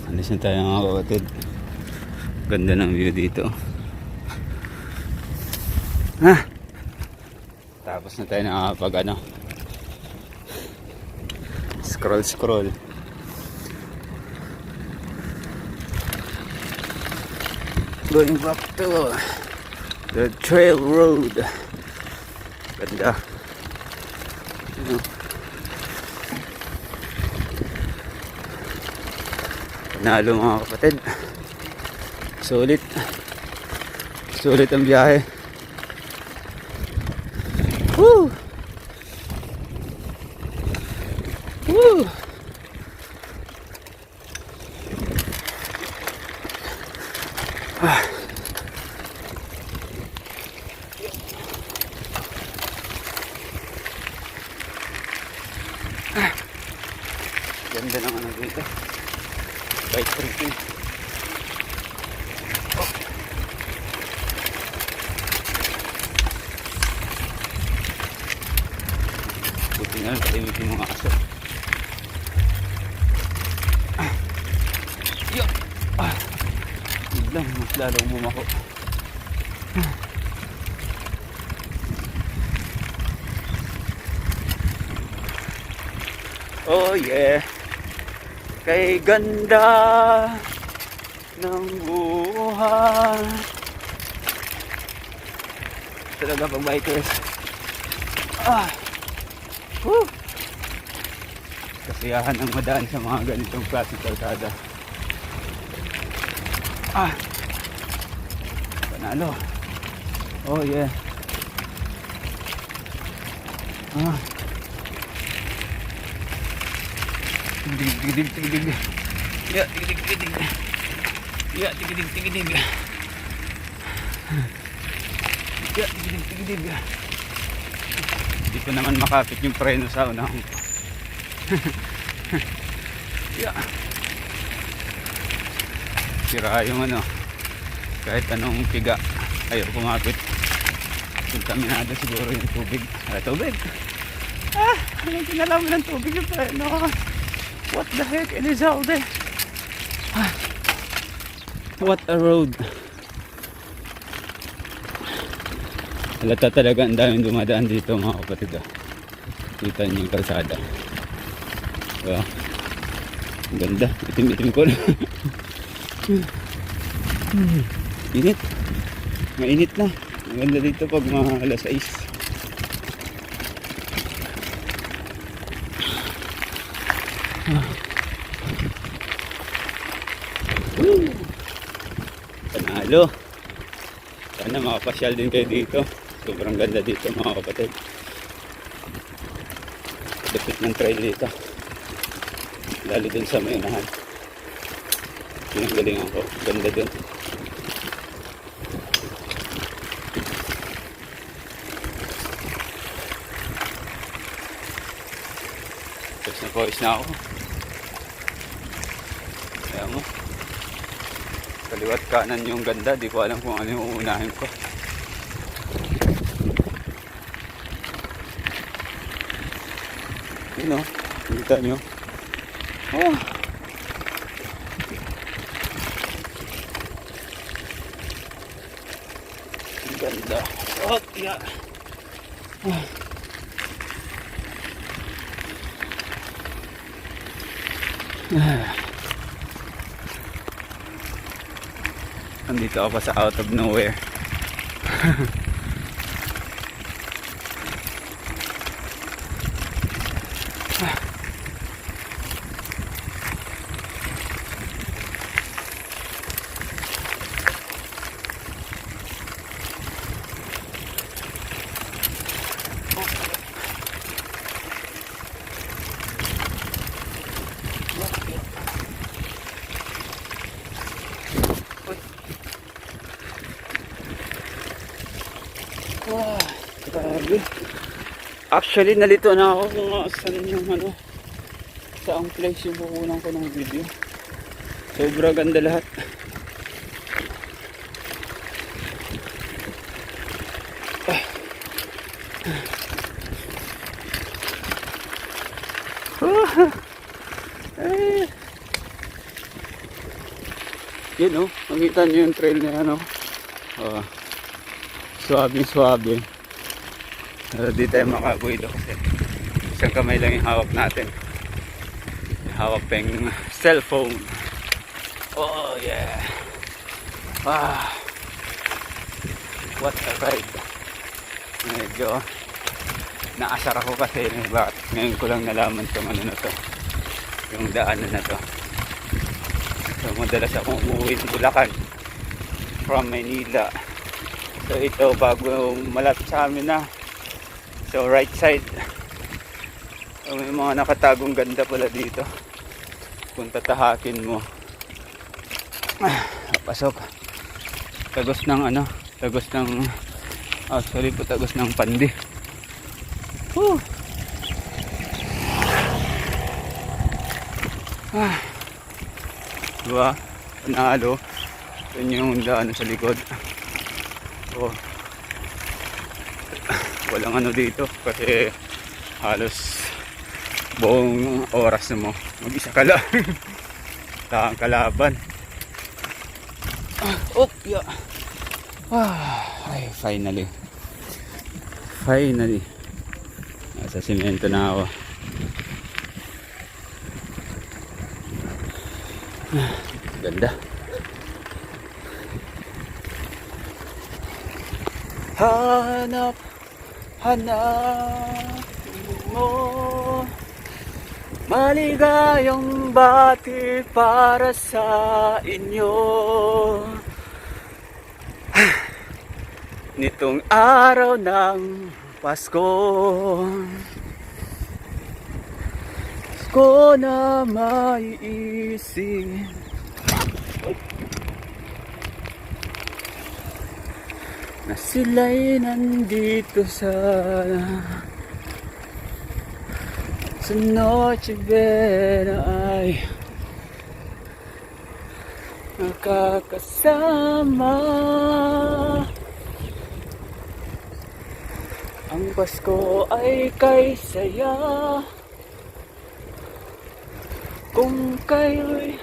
Alis na tayo mga kapatid. Ganda ng view dito. Tapos na tayo nakakapag scroll. Going back to the trail road. Ganda. Panalo mga kapatid. Sulit ang biyahe. Woo! Woo! Ganda naman dito. Bike tripping. Buti na lang katimitin mga aso. Biglang mas lalong bumako. Oh yeah. Kay ganda ng buhay. Talaga pag bikers. Kasiyahan ang madaan sa mga ganitong klaseng kalsada. Panalo. Oh yeah. Tigidig. Ya, tigidig. Ya, tigidig. Ya, tigidig. Hindi ko naman makapit yung preno sa unahan ko. Ya. Sira yung kahit anong piga ayaw kumapit. Kontaminado siguro yung tubig. Tubig. Anong kinalaman ng tubig yung preno? What the heck? It is out there. What a road. Halata talaga ang daming dumadaan dito mga kapatid. Kita niyo yung kalsada. Wow. Ang ganda. Itim-itim ko na. Init. Mainit na. Ang ganda dito pag mga alas 6. Panalo. Sana makapasyal din kayo dito. Sobrang ganda dito mga kapatid. Dapit ng trail dito. Lalo dun sa may unahan. Pinanggalingan ko. Ganda dun. Pawis na ako. Kaya mo. Kaliwat kanan yung ganda. Di ko alam kung ano yung uunahin ko. Yun o. Kita nyo. Oh. Ganda. Oh, yeah. Oh. Nandito ako pa sa out of nowhere. Grabe. Actually, nalito na ako kung saan yung saang place yung kukunan ko ng video. Sobra ganda lahat. Eh. Yun oh, makita nyo yung trail na ano. Oh. Swabe. Pero di tayo makabuhay doon kasi isang kamay lang yung hawak natin. Hawak pa yung cellphone. Oh yeah. Ah. What a ride. Medyo naasar ako kasi bakit ngayon ko lang nalaman itong ano na to, yung daanan na to. So madalas akong umuwi ng Bulacan from Maynila. So ito bago malapit sa amin na. So right side. So may mga nakatagong ganda pala dito kung tatahakin mo. Pasok. Tagos ng ano, tagos ng actually po tagos ng pandi. Woo! Ah. Diba? Panalo. Ito yung daan sa likod. Oh. Walang ano dito kasi halos buong oras mo mag-isa ka lang. Takang kalaban. Oh, yeah. Ay, finally. Nasa simento na ako. Ganda. Hanap mo maligayang bati para sa inyo nitong araw ng Pasko ko na maiisip na sila'y nandito sa Noche Buena ay nakakasama. Ang Pasko ay kay saya kung kayo'y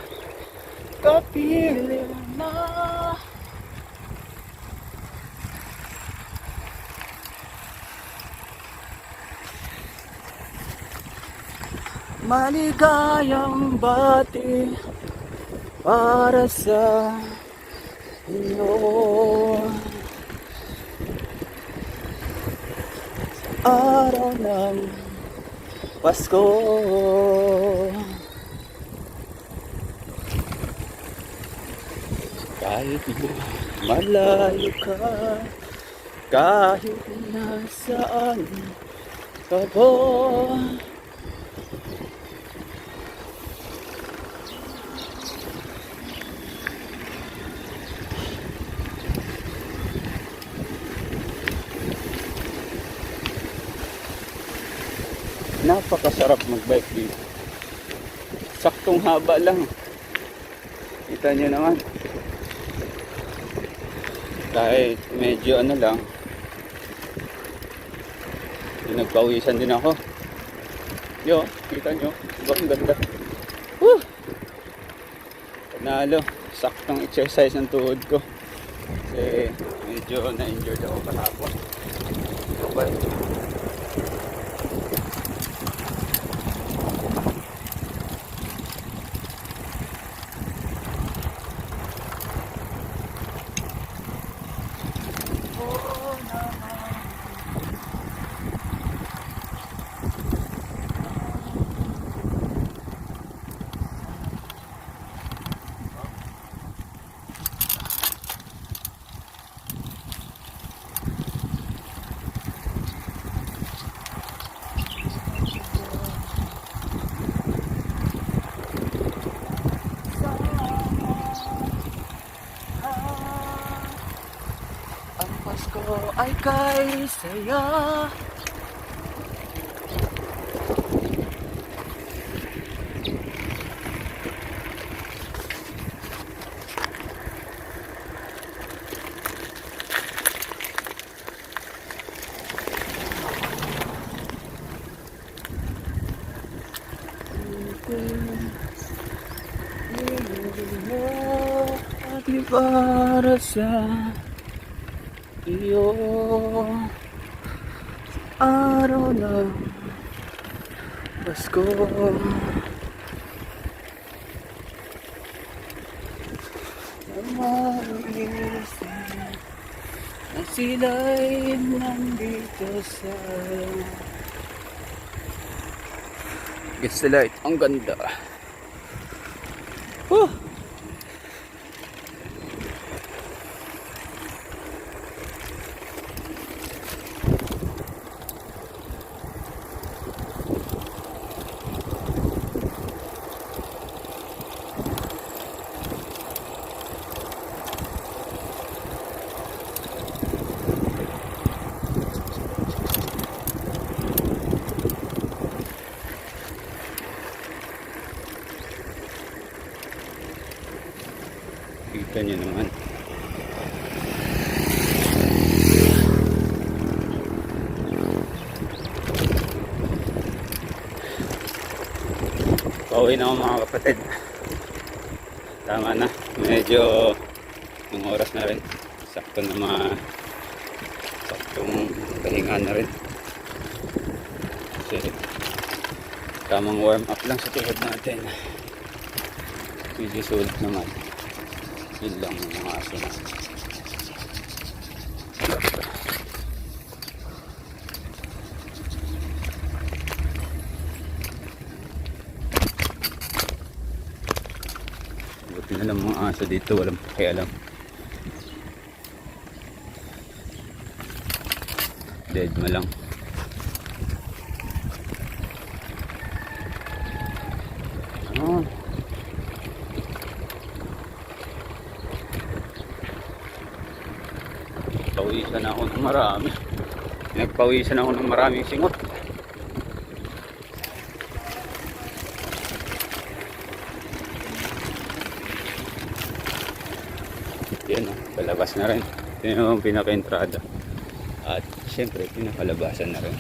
kapiling na. Maligayang bati para sa inyo sa araw ng Pasko. Kahit malayo ka, kahit nasaan ka ba, napakasarap magbike dito. Saktong haba lang. Kita nyo naman. Kahit medyo ano lang. Nagpawisan din ako. Yo, kita nyo. Diba ang ganda? Woo! Panalo. Saktong exercise ng tuhod ko. Kasi medyo na-injured ako kahapon. Okay. Pasko ay kay saya Di para sa iyo araw ng Pasko. Namaris na sila'y nandito sa Gets the light. Ang ganda. Huh! Kita nyo naman. Pauwi na ako mga kapatid. Tama na. Medyo ng oras na rin. Sakto na saktong pahinga na rin. Kasi tamang warm up lang sa tuhod natin. Medyo sulit naman. Yun lang yung mga aso na. Buti na lang mga aso dito, walang pakialam. Dead mo lang. Oh. Pawisan ako ng marami. Nagpawisan ako ng maraming singot. Yan o, palabas na rin. Ito yung pinaka-entrada. At syempre, pinakalabasan na rin.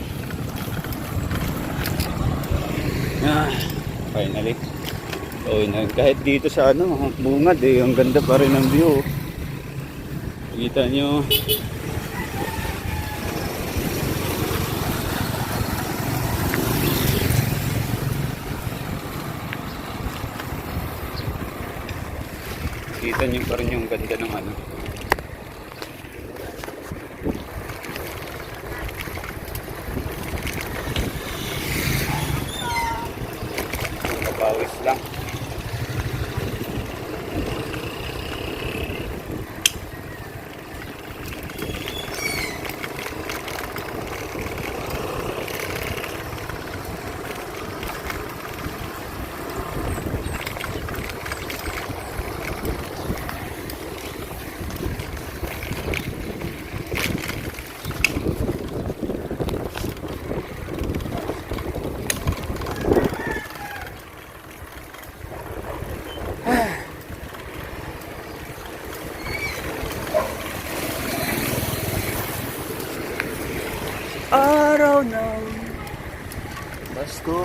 Finally. So, kahit dito sa bungad ang ganda pa rin ng view. Kita nyo. Kita nyo pa rin yung ganda ng Kapawis lang. Araw ng Pasko.